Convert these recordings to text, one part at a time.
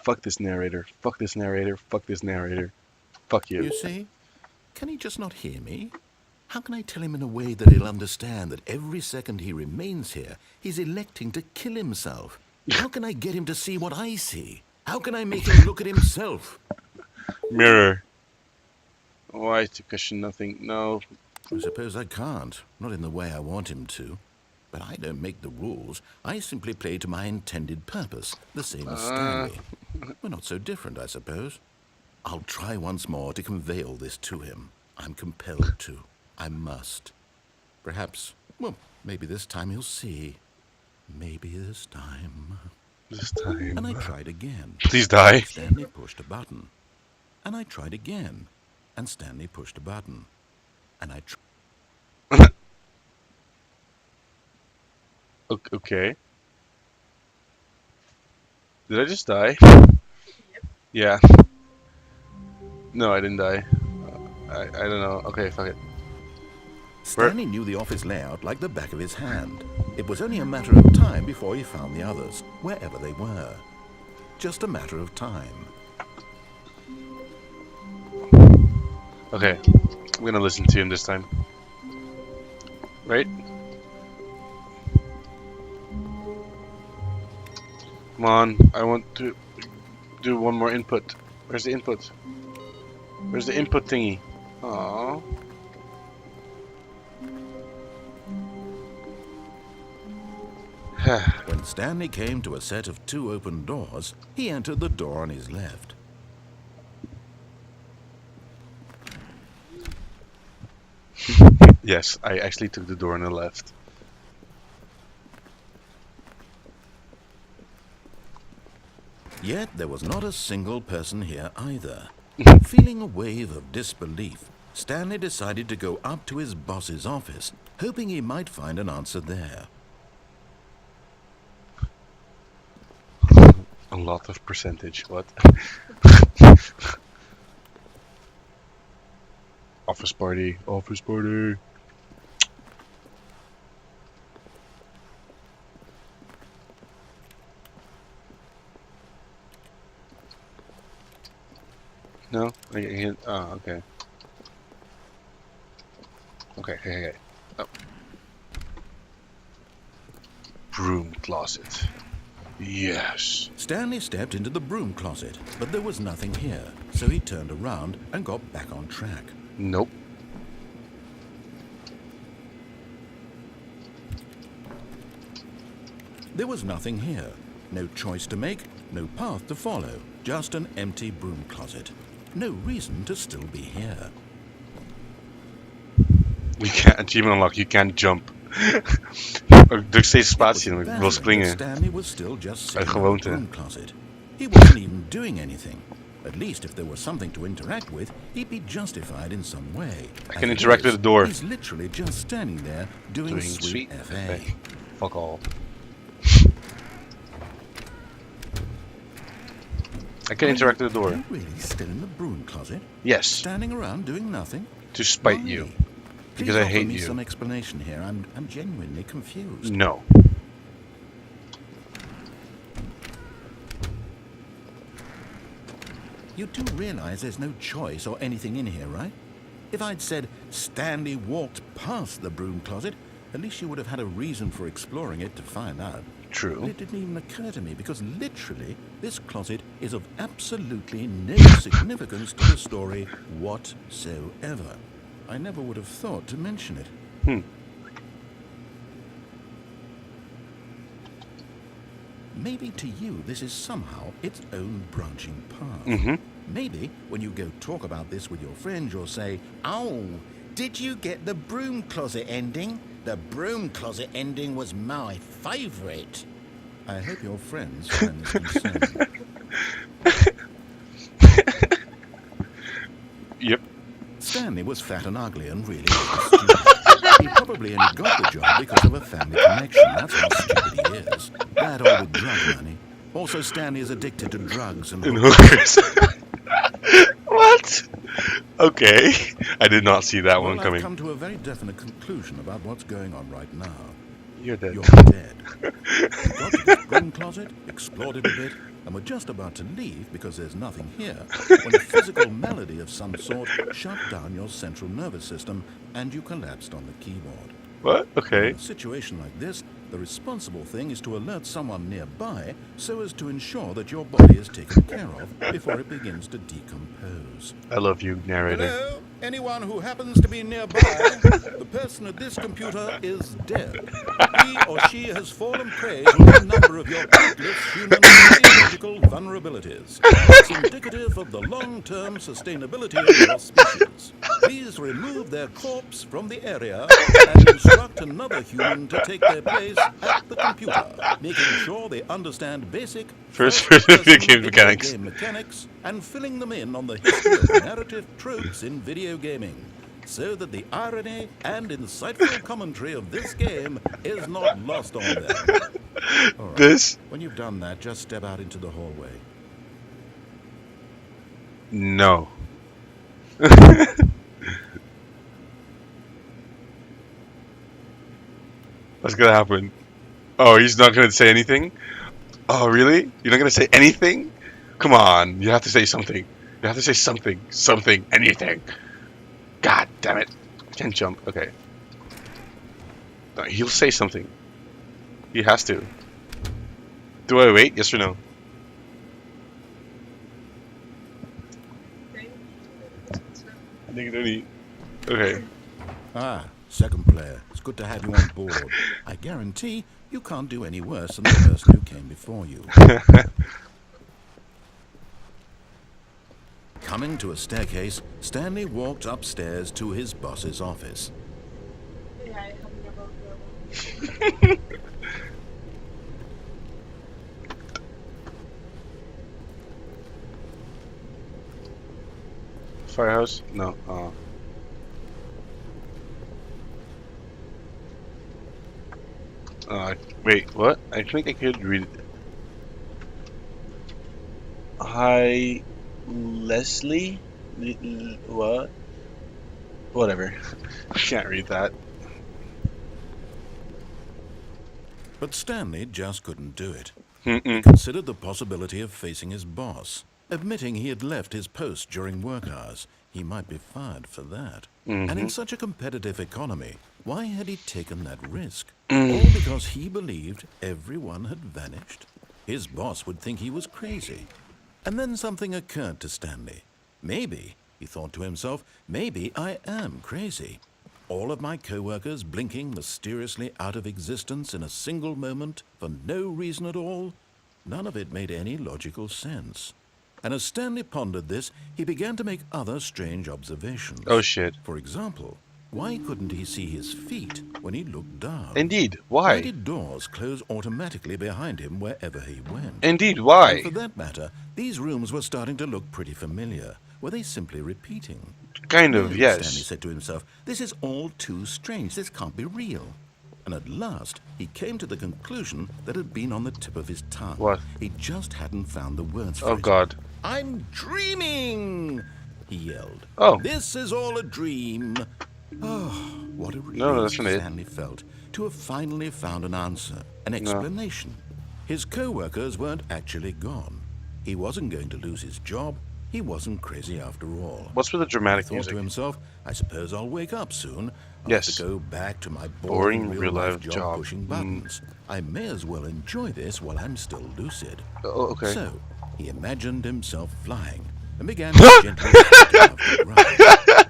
Fuck this narrator. Fuck this narrator. Fuck this narrator. Fuck you. You see? Can he just not hear me? How can I tell him in a way that he'll understand that every second he remains here, he's electing to kill himself? How can I get him to see what I see? How can I make him look at himself? Mirror. Why to question nothing? No. I suppose I can't. Not in the way I want him to. But I don't make the rules. I simply play to my intended purpose, the same as Stanley. We're not so different, I suppose. I'll try once more to convey all this to him. I'm compelled to. I must. Perhaps, well, maybe this time he'll see. Maybe this time. This time. And I tried again. Please die. Stanley pushed a button. And I tried again. And Stanley pushed a button. And I tried. Okay. Did I just die? Yeah. No, I didn't die. I don't know. Okay, fuck it. Stanley knew the office layout like the back of his hand. It was only a matter of time before he found the others, wherever they were. Just a matter of time. Okay. I'm gonna listen to him this time. Right? Come on, I want to do one more input. Where's the input? Where's the input thingy? Aww. When Stanley came to a set of 2 open doors, he entered the door on his left. Yes, I actually took the door on the left. Yet there was not a single person here either. Feeling a wave of disbelief, Stanley decided to go up to his boss's office, hoping he might find an answer there. A lot of percentage, what? Office party, office party. No? Oh, okay. Okay. Oh. Broom closet. Yes. Stanley stepped into the broom closet, but there was nothing here, so he turned around and got back on track. Nope. There was nothing here. No choice to make, no path to follow, just an empty broom closet. No reason to still be here. We can't achievement unlock, you can't jump. Druk steeds spatie en ik wil springen. Stanley was still just Uit sitting in the gewoonte. broom closet. He wasn't even doing anything. At least if there was something to interact with, he'd be justified in some way. I can interact with the door. He's literally just standing there doing sweet FA. Fuck all. I can interact with the door. Are you really still in the broom closet? Yes, Standing around doing nothing? to spite Why? you. Please Because I offer hate me you. some explanation here. I'm genuinely confused. No. You do realize there's no choice or anything in here, right? If I'd said Stanley walked past the broom closet, at least you would have had a reason for exploring it to find out. But True. it didn't even occur to me because literally this closet is of absolutely no significance to the story whatsoever. I never would have thought to mention it. Maybe to you this is somehow its own branching path. Maybe when you go talk about this with your friends, you'll say, "Oh, did you get the broom closet ending? The broom closet ending was my favorite." I hope your friends find this concerning. Yep. Stanley was fat and ugly and really stupid. He probably only got the job because of a family connection. That's how stupid he is. That all with drug money. Also, Stanley is addicted to drugs and And hookers. What? Okay. I did not see that one Well, I've coming. come to a very definite conclusion about what's going on right now. You're dead. You're dead. You got to this broom closet closet, explored it a bit, and were just about to leave because there's nothing here, when a physical malady of some sort shut down your central nervous system and you collapsed on the keyboard. What? In Okay. a situation like this, the responsible thing is to alert someone nearby so as to ensure that your body is taken care of before it begins to decompose. I love you, narrator. Hello? Anyone who happens to be nearby, the person at this computer is dead. He or she has fallen prey to a number of your countless human physiological vulnerabilities. It's indicative of the long-term sustainability of your species. Please remove their corpse from the area and instruct another human to take their place at the computer, making sure they understand basic First-person video mechanics. game mechanics and filling them in on the history of narrative tropes in video gaming, so that the irony and insightful commentary of this game is not lost on them. All right. This? When you've done that, just step out into the hallway. No. What's gonna happen? Oh, he's not gonna say anything? Oh, really? You're not gonna say anything? Come on, you have to say something. You have to say something. Something. Anything. God damn it. I can't jump. Okay. No, he'll say something. He has to. Do I wait? Yes or no? I think it's only... Okay. Ah, second player. It's good to have you on board. I guarantee you can't do any worse than the person who came before you. Coming to a staircase, Stanley walked upstairs to his boss's office. Firehouse? No. Wait, what? I think I could read it. Hi, Leslie? What? Whatever. I can't read that. But Stanley just couldn't do it. Mm-mm. He considered the possibility of facing his boss. Admitting he had left his post during work hours, he might be fired for that. And in such a competitive economy, why had he taken that risk? All because he believed everyone had vanished? His boss would think he was crazy. And then something occurred to Stanley. Maybe, he thought to himself, maybe I am crazy. All of my co-workers blinking mysteriously out of existence in a single moment for no reason at all? None of it made any logical sense. And as Stanley pondered this, he began to make other strange observations. Oh shit. For example, why couldn't he see his feet when he looked down? Indeed, Why why? did doors close automatically behind him wherever he went? Indeed, why? And for that matter, these rooms were starting to look pretty familiar. Were they simply repeating? Kind of, No, yes. Stanley said to himself, this is all too strange. This can't be real. And at last, he came to the conclusion that had been on the tip of his tongue. What? He just hadn't found the words for Oh it. god. I'm dreaming, he yelled. Oh. This is all a dream. Oh, what a relief No, that's not it. Stanley felt to have finally found an answer, an explanation. His co-workers weren't actually gone. He wasn't going to lose his job. He wasn't crazy after all. What's with the He dramatic thought music? to himself, I suppose I'll wake up soon. I'll Yes. have to go back to my Boring boring real-life real-life job. pushing buttons. I may as well enjoy this while I'm still lucid. Oh, okay. So, he imagined himself flying and began to gently float above the ground.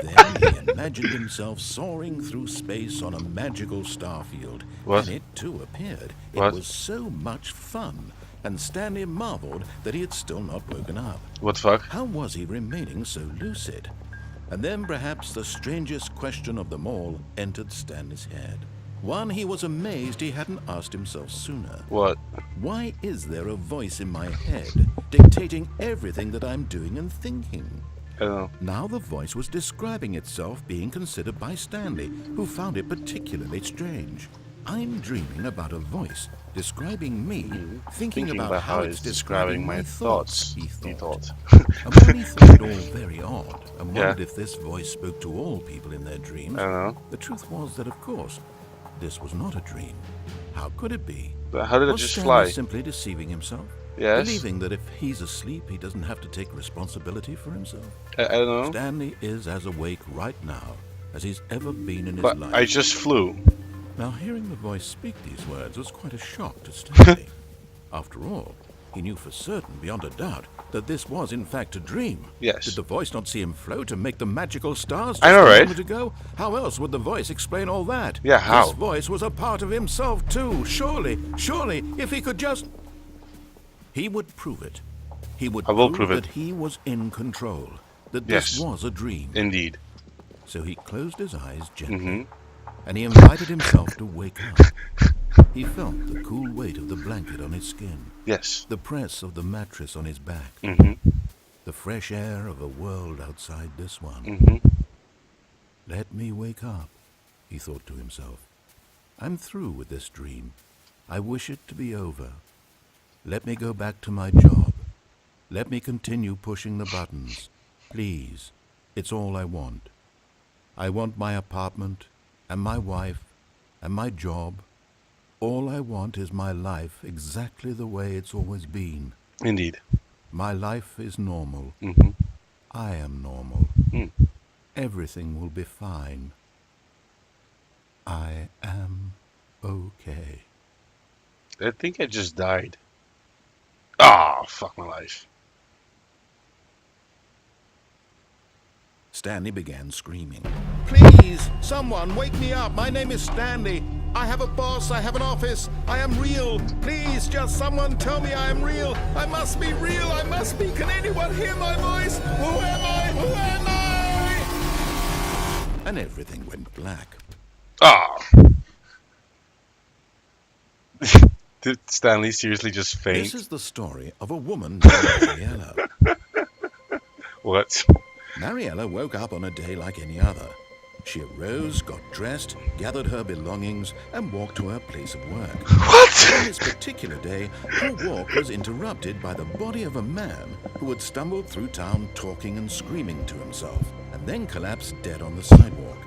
Then he imagined himself soaring through space on a magical starfield. What? And it too appeared. It What? was so much fun. And Stanley marveled that he had still not woken up. What the fuck? How was he remaining so lucid? And then perhaps the strangest question of them all entered Stanley's head. One he was amazed he hadn't asked himself sooner. What? Why is there a voice in my head dictating everything that I'm doing and thinking? I don't know. Now the voice was describing itself being considered by Stanley, who found it particularly strange. I'm dreaming about a voice describing me, thinking about how it's describing my thoughts, he thought. And when he thought it all very odd, and wondered if this voice spoke to all people in their dreams, I don't know. the truth was that, of course, this was not a dream. How could it be? But how did it Was just Stanley fly? simply deceiving himself? Yes. Believing that if he's asleep, he doesn't have to take responsibility for himself? I don't know. Stanley is as awake right now as he's ever been in his But life. I just flew. Now, hearing the voice speak these words was quite a shock to Stanley. After all, he knew for certain, beyond a doubt, that this was in fact a dream. Yes. Did the voice not see him float and make the magical stars I just know, a right? moment ago? How else would the voice explain all that? Yeah, how? This voice was a part of himself too. Surely, if he could just... He would prove it. He would I will prove it. that he was in control, that Yes. this was a dream. Indeed. So he closed his eyes gently, Mhm. and he invited himself to wake up. He felt the cool weight of the blanket on his skin, Yes. the press of the mattress on his back, Mhm. the fresh air of a world outside this one. Mhm. Let me wake up, he thought to himself. I'm through with this dream. I wish it to be over. Let me go back to my job. Let me continue pushing the buttons. Please, it's all I want. I want my apartment, and my wife, and my job. All I want is my life exactly the way it's always been. Indeed. My life is normal. Mhm. I am normal. Mm. Everything will be fine. I am okay. I think I just died. Ah, fuck my life. Stanley began screaming. Please, someone, wake me up. My name is Stanley. I have a boss. I have an office. I am real. Please, just someone tell me I am real. I must be real. I must be. Can anyone hear my voice? Who am I? Who am I? And everything went black. Ah. Did Stanley seriously just faint? This is the story of a woman named Mariella. What? Mariella woke up on a day like any other. She arose, got dressed, gathered her belongings, and walked to her place of work. What? On this particular day, her walk was interrupted by the body of a man who had stumbled through town talking and screaming to himself, and then collapsed dead on the sidewalk.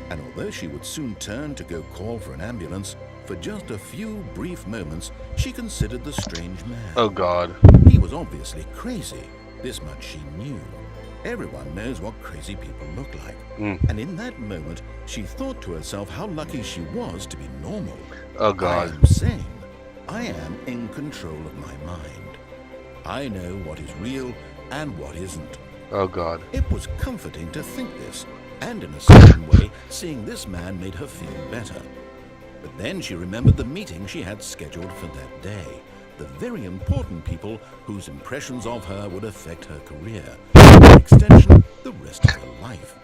And although she would soon turn to go call for an ambulance, for just a few brief moments, she considered the strange man. Oh God. He was obviously crazy. This much she knew. Everyone knows what crazy people look like. And in that moment, she thought to herself how lucky she was to be normal. Oh God. I am sane. I am in control of my mind. I know what is real and what isn't. Oh God. It was comforting to think this, and in a certain way, seeing this man made her feel better. But then she remembered the meeting she had scheduled for that day. The very important people whose impressions of her would affect her career, and by extension, the rest of her life.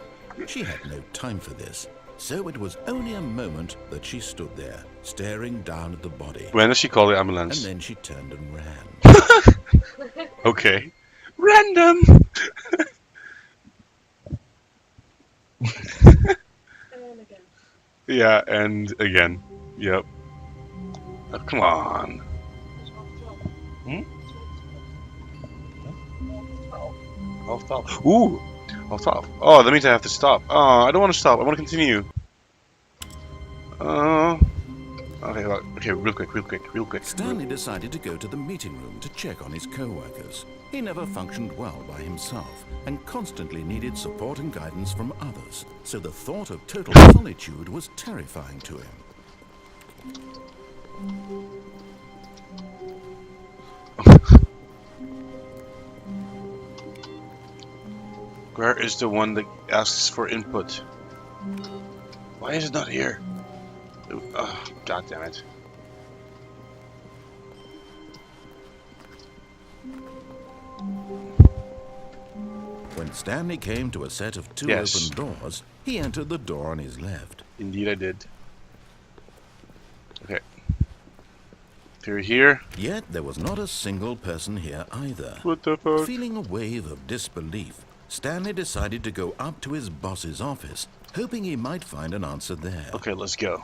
She had no time for this, so it was only a moment that she stood there, staring down at the body. When does she call the And ambulance? then she turned and ran. Okay. Random. And again. Yeah, and again. Yep. Oh, come on. Hmm? I'll stop. Ooh. I'll stop. Oh, that means I have to stop. Oh, I don't want to stop. I want to continue. Okay, real quick. Stanley decided to go to the meeting room to check on his co-workers. He never functioned well by himself and constantly needed support and guidance from others, so the thought of total solitude was terrifying to him. Where is the one that asks for input? Why is it not here? Oh, God damn it. When Stanley came to a set of two Yes. open doors, he entered the door on his left. Indeed I did. Okay. Through here. Yet there was not a single person here either. What the fuck? Feeling a wave of disbelief, Stanley decided to go up to his boss's office, hoping he might find an answer there. Okay, let's go.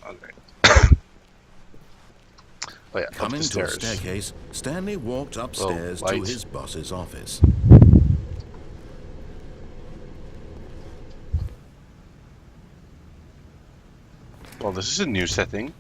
Okay. Oh yeah, Coming up the to a stairs. staircase, Stanley walked upstairs to lights. his boss's office. Well, this is a new setting.